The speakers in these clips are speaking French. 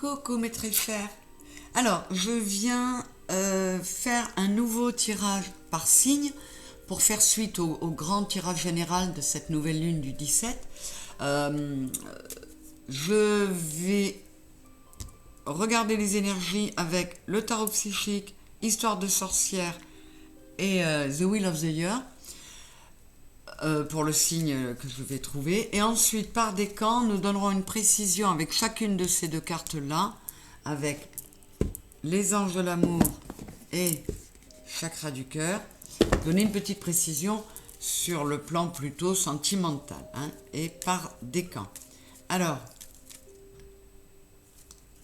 Coucou mes très chers. Alors, je viens faire un nouveau tirage par signe pour faire suite au grand tirage général de cette nouvelle lune du 17. Je vais regarder les énergies avec le tarot psychique, Histoire de sorcière et The Wheel of the Year. Pour le signe que je vais trouver. Et ensuite, par décan, nous donnerons une précision avec chacune de ces deux cartes-là, avec les anges de l'amour et chakra du cœur. Donner une petite précision sur le plan plutôt sentimental, hein, et par décan. Alors,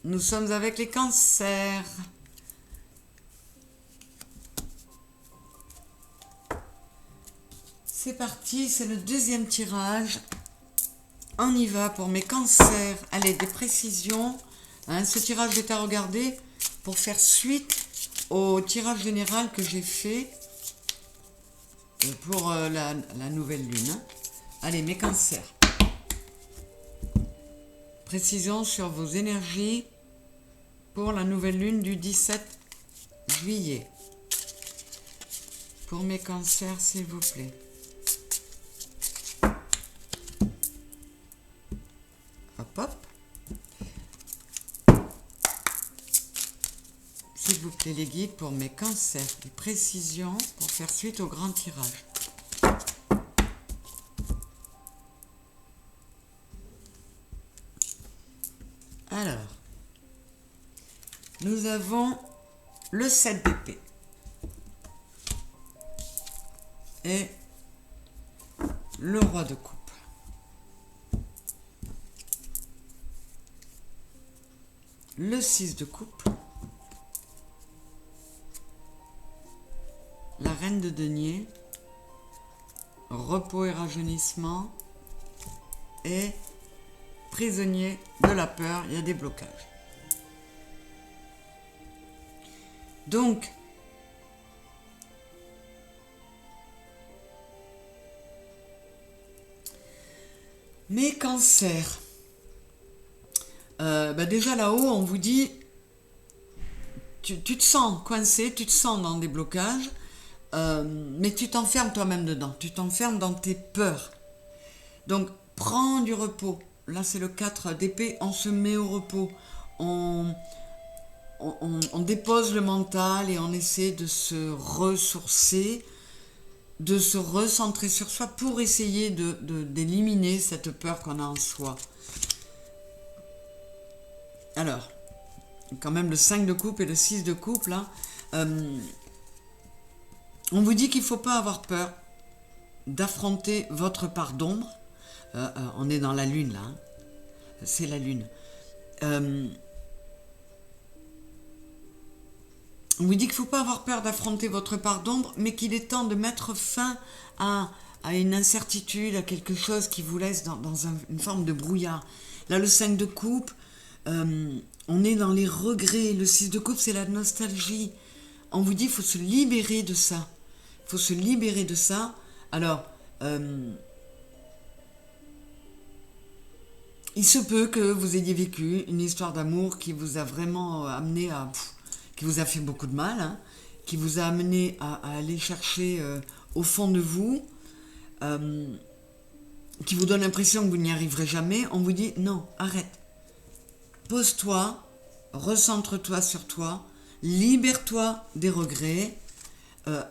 nous sommes avec les cancers. C'est parti, c'est le deuxième tirage. On y va pour mes cancers. Allez, des précisions. Hein, ce tirage est à regarder pour faire suite au tirage général que j'ai fait pour la nouvelle lune. Hein. Allez, mes cancers. Précision sur vos énergies pour la nouvelle lune du 17 juillet. Pour mes cancers, s'il vous plaît. Hop, hop. S'il vous plaît, les guides pour mes cancers. Des précisions pour faire suite au grand tirage. Alors, nous avons le 7 d'épée. Et le roi de coupe. Le 6 de coupe, la reine de denier, repos et rajeunissement, et prisonnier de la peur, il y a des blocages. Donc, mes cancers. Déjà là-haut, on vous dit, tu te sens coincé, tu te sens dans des blocages, mais tu t'enfermes toi-même dedans, tu t'enfermes dans tes peurs. Donc, prends du repos. Là, c'est le 4 d'épée, on se met au repos. On dépose le mental et on essaie de se ressourcer, de se recentrer sur soi pour essayer d'éliminer cette peur qu'on a en soi. Alors, quand même le 5 de coupe et le 6 de coupe, là, on vous dit qu'il ne faut pas avoir peur d'affronter votre part d'ombre. On est dans la lune, là. Hein. C'est la lune. On vous dit qu'il ne faut pas avoir peur d'affronter votre part d'ombre, mais qu'il est temps de mettre fin à une incertitude, à quelque chose qui vous laisse dans une forme de brouillard. Là, le 5 de coupe... on est dans les regrets. Le 6 de coupe, c'est la nostalgie. On vous dit qu'il faut se libérer de ça. Il faut se libérer de ça. Alors, il se peut que vous ayez vécu une histoire d'amour qui vous a vraiment amené à... qui vous a fait beaucoup de mal, hein, qui vous a amené à aller chercher au fond de vous, qui vous donne l'impression que vous n'y arriverez jamais. On vous dit, non, arrête. Pose-toi, recentre-toi sur toi, libère-toi des regrets,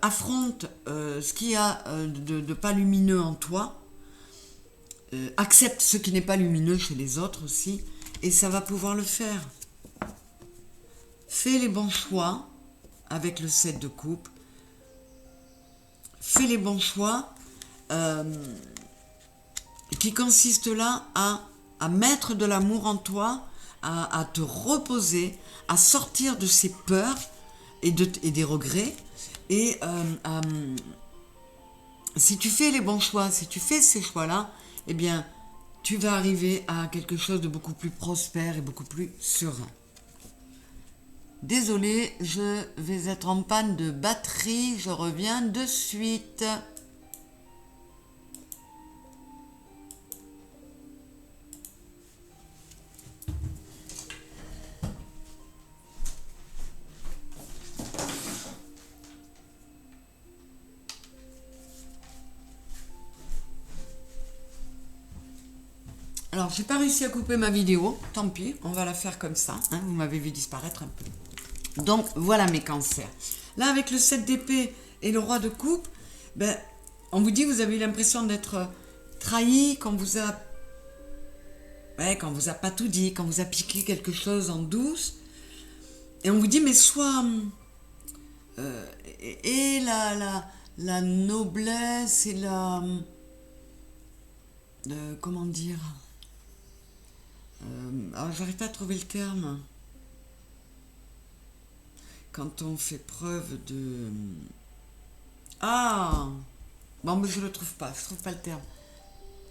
affronte ce qu'il y a de pas lumineux en toi, accepte ce qui n'est pas lumineux chez les autres aussi, et ça va pouvoir le faire. Fais les bons choix avec le 7 de coupe, fais les bons choix qui consistent là à mettre de l'amour en toi, à te reposer, à sortir de ces peurs et des regrets. Et si tu fais les bons choix, si tu fais ces choix-là, eh bien, tu vas arriver à quelque chose de beaucoup plus prospère et beaucoup plus serein. Désolée, je vais être en panne de batterie, je reviens de suite. Alors, j'ai pas réussi à couper ma vidéo. Tant pis, on va la faire comme ça. Hein, vous m'avez vu disparaître un peu. Donc, voilà mes cancers. Là, avec le 7 d'épée et le roi de coupe, ben, on vous dit, vous avez eu l'impression d'être trahi, qu'on vous a... Ouais, qu'on vous a pas tout dit, qu'on vous a piqué quelque chose en douce. Et on vous dit, mais soit... et la noblesse et la... comment dire, alors j'arrive pas à trouver le terme, quand on fait preuve de... Ah bon, mais je le trouve pas, je trouve pas le terme.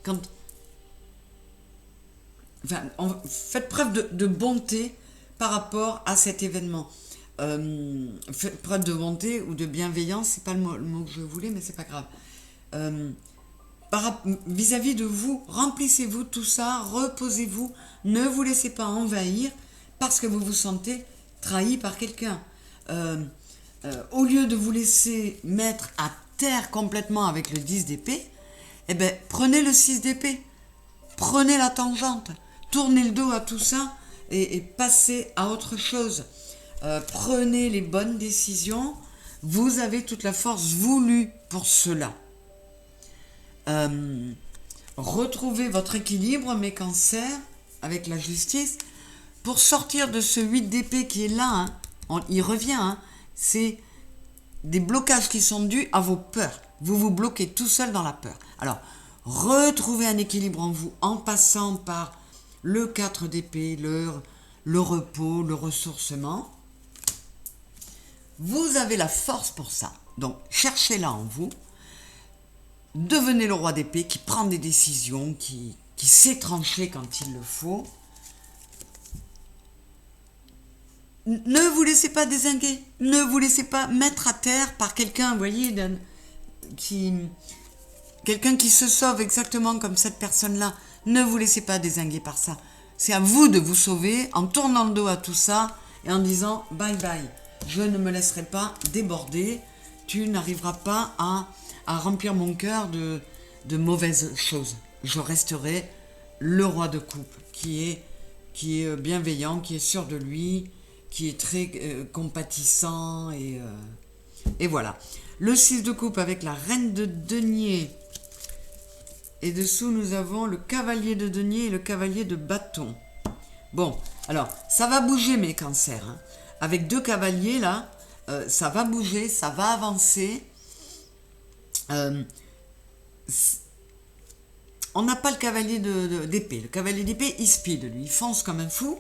Quand... Enfin, faites preuve de bonté par rapport à cet événement. Faites preuve de bonté ou de bienveillance, c'est pas le mot que je voulais, mais c'est pas grave. Vis-à-vis de vous, remplissez-vous tout ça, reposez-vous, ne vous laissez pas envahir parce que vous vous sentez trahi par quelqu'un. Au lieu de vous laisser mettre à terre complètement avec le 10 d'épée, eh ben, prenez le 6 d'épée, prenez la tangente, tournez le dos à tout ça et passez à autre chose. Prenez les bonnes décisions, vous avez toute la force voulue pour cela. Retrouvez votre équilibre, mes cancers, avec la justice, pour sortir de ce 8 d'épée qui est là, il revient, c'est des blocages qui sont dus à vos peurs. Vous vous bloquez tout seul dans la peur. Alors, retrouvez un équilibre en vous en passant par le 4 d'épée, le repos, le ressourcement. Vous avez la force pour ça. Donc, cherchez-la en vous. Devenez le roi d'épée qui prend des décisions, qui sait trancher quand il le faut. Ne vous laissez pas dézinguer. Ne vous laissez pas mettre à terre par quelqu'un, vous voyez, quelqu'un qui se sauve exactement comme cette personne-là. Ne vous laissez pas dézinguer par ça. C'est à vous de vous sauver en tournant le dos à tout ça et en disant bye bye. Je ne me laisserai pas déborder. Tu n'arriveras pas à remplir mon cœur de mauvaises choses. Je resterai le roi de coupe qui est bienveillant, qui est sûr de lui, qui est très compatissant et voilà. Le 6 de coupe avec la reine de denier. Et dessous, nous avons le cavalier de denier et le cavalier de bâton. Bon, alors, ça va bouger mes cancers. Avec 2 cavaliers, là, ça va bouger, ça va avancer. On n'a pas le cavalier d'épée. Le cavalier d'épée, il speed, lui, il fonce comme un fou.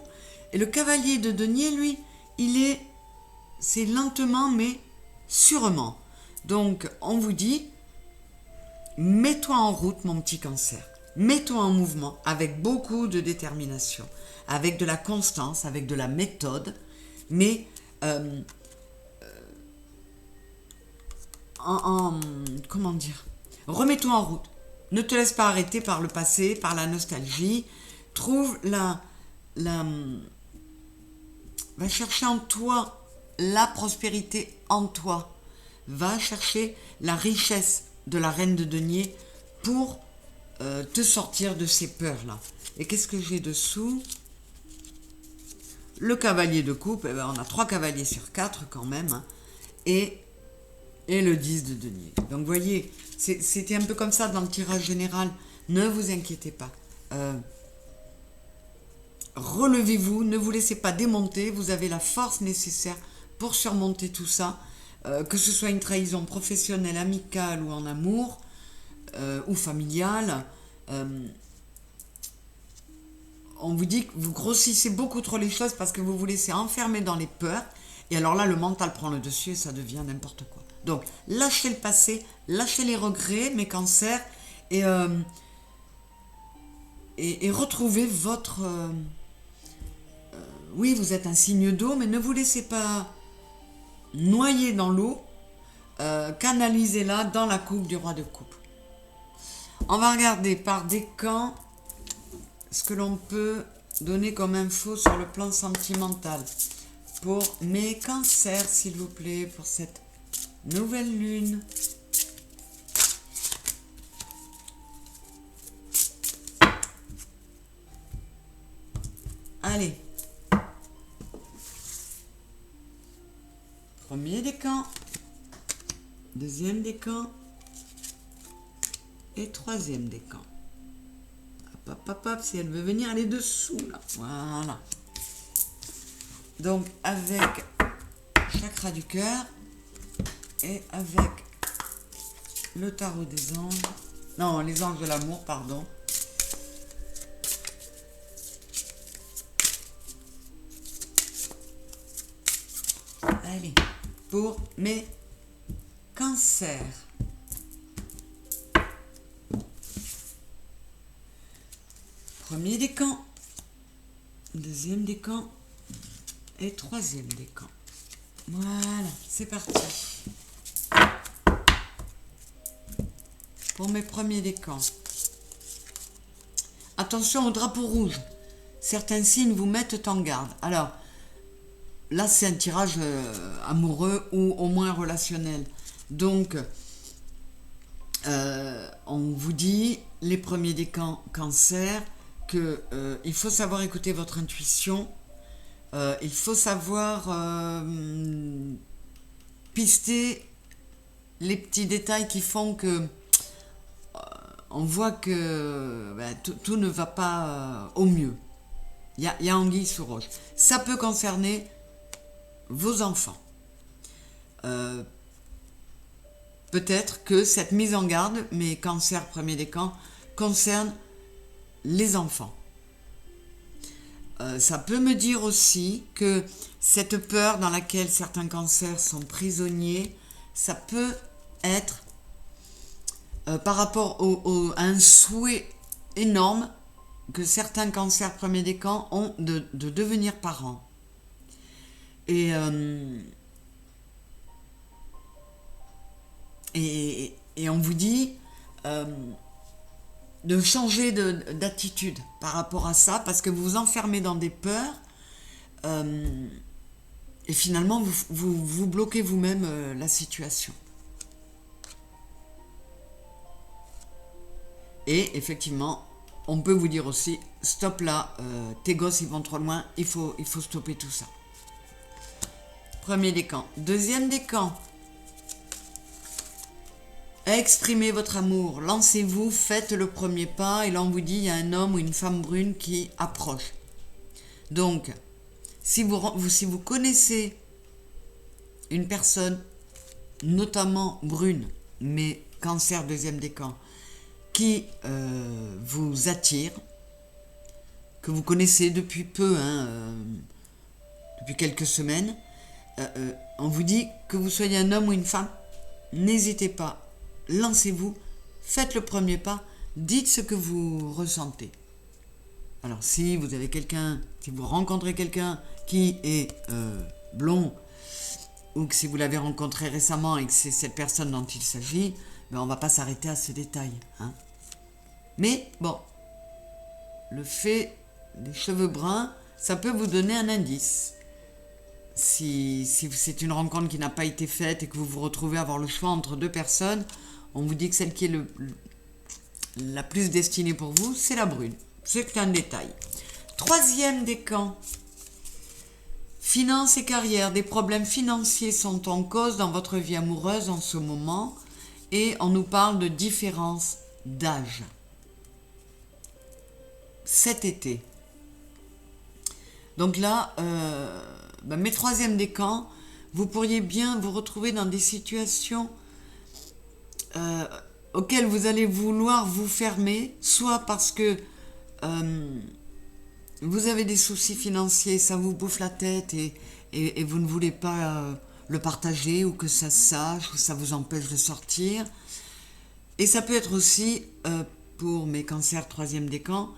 Et le cavalier de denier, lui, c'est lentement, mais sûrement. Donc, on vous dit, mets-toi en route, mon petit cancer. Mets-toi en mouvement avec beaucoup de détermination, avec de la constance, avec de la méthode, mais comment dire, remets-toi en route. Ne te laisse pas arrêter par le passé, par la nostalgie. Trouve va chercher en toi la prospérité en toi. Va chercher la richesse de la reine de denier pour te sortir de ces peurs-là. Et qu'est-ce que j'ai dessous? Le cavalier de coupe, eh ben, on a 3 cavaliers sur 4 quand même, et le 10 de denier. Donc vous voyez, c'était un peu comme ça dans le tirage général. Ne vous inquiétez pas. Relevez-vous, ne vous laissez pas démonter. Vous avez la force nécessaire pour surmonter tout ça. Que ce soit une trahison professionnelle, amicale ou en amour, ou familiale. On vous dit que vous grossissez beaucoup trop les choses parce que vous vous laissez enfermer dans les peurs. Et alors là, le mental prend le dessus et ça devient n'importe quoi. Donc, lâchez le passé, lâchez les regrets, mes cancers, et retrouvez votre... oui, vous êtes un signe d'eau, mais ne vous laissez pas noyer dans l'eau. Canalisez-la dans la coupe du roi de coupe. On va regarder par décan ce que l'on peut donner comme info sur le plan sentimental pour mes cancers, s'il vous plaît, pour cette nouvelle lune. Allez. Premier décan, deuxième décan et troisième décan. Hop, hop, hop, hop, si elle veut venir, elle est dessous, là. Voilà. Donc, avec chakra du cœur et avec le tarot des anges. Non, les anges de l'amour, pardon. Allez, pour mes cancers. Premier décan, deuxième décan et troisième décan. Voilà, c'est parti. Pour mes premiers décans. Attention au drapeau rouge. Certains signes vous mettent en garde. Alors, là, c'est un tirage amoureux ou au moins relationnel. Donc, on vous dit, les premiers décans cancer, que il faut savoir écouter votre intuition. Il faut savoir pister les petits détails qui font que on voit que tout ne va pas au mieux. Il y a anguille sous roche. Ça peut concerner vos enfants. Peut-être que cette mise en garde, mes cancers premier décan, concerne les enfants. Ça peut me dire aussi que cette peur dans laquelle certains cancers sont prisonniers, ça peut être par rapport à un souhait énorme que certains cancers premier décan ont de devenir parents. Et on vous dit de changer d'attitude par rapport à ça, parce que vous vous enfermez dans des peurs et finalement vous bloquez vous-même la situation. Et effectivement, on peut vous dire aussi, stop là, tes gosses ils vont trop loin, il faut stopper tout ça. Premier décan. Deuxième décan. Exprimez votre amour, lancez-vous, faites le premier pas, et là on vous dit il y a un homme ou une femme brune qui approche. Donc, si vous connaissez une personne, notamment brune, mais cancer deuxième décan, qui vous attire, que vous connaissez depuis peu, depuis quelques semaines, on vous dit que vous soyez un homme ou une femme, n'hésitez pas, lancez-vous, faites le premier pas, dites ce que vous ressentez. Alors si vous avez si vous rencontrez quelqu'un qui est blond, ou que si vous l'avez rencontré récemment et que c'est cette personne dont il s'agit, on ne va pas s'arrêter à ce détail. Mais bon, le fait des cheveux bruns, ça peut vous donner un indice. Si c'est une rencontre qui n'a pas été faite et que vous vous retrouvez à avoir le choix entre deux personnes, on vous dit que celle qui est la plus destinée pour vous, c'est la brune. C'est un détail. Troisième décan. Finances et carrière. Des problèmes financiers sont en cause dans votre vie amoureuse en ce moment et on nous parle de différence d'âge. Cet été. Donc là, mes troisièmes décans, vous pourriez bien vous retrouver dans des situations auxquelles vous allez vouloir vous fermer, soit parce que vous avez des soucis financiers, ça vous bouffe la tête et vous ne voulez pas le partager, ou que ça se sache, ou ça vous empêche de sortir. Et ça peut être aussi, pour mes cancers troisième décan,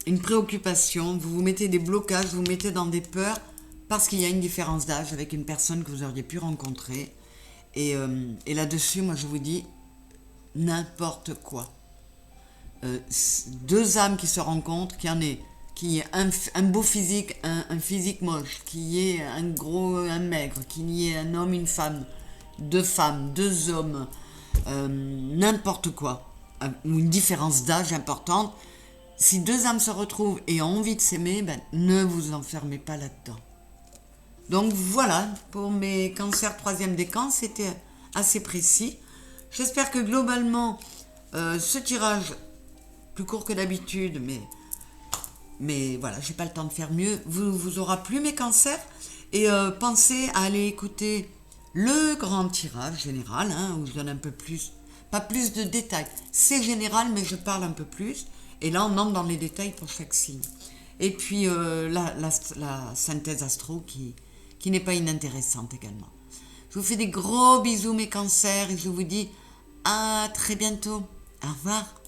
une préoccupation, vous vous mettez des blocages, vous vous mettez dans des peurs, parce qu'il y a une différence d'âge avec une personne que vous auriez pu rencontrer. Et là-dessus, moi je vous dis, n'importe quoi. Deux âmes qui se rencontrent, qui ait un beau physique, un physique moche, qui ait un gros, un maigre, qu'il y ait un homme, une femme, deux hommes, n'importe quoi, ou une différence d'âge importante, si deux âmes se retrouvent et ont envie de s'aimer, ben, ne vous enfermez pas là-dedans. Donc voilà, pour mes cancers troisième décan, c'était assez précis. J'espère que globalement, ce tirage, plus court que d'habitude, mais voilà, j'ai pas le temps de faire mieux, vous aura plu mes cancers. Et pensez à aller écouter le grand tirage général, hein, où je donne un peu plus, pas plus de détails. C'est général, mais je parle un peu plus. Et là, on entre dans les détails pour chaque signe. Et puis la synthèse astro qui n'est pas inintéressante également. Je vous fais des gros bisous mes cancers et je vous dis à très bientôt. Au revoir.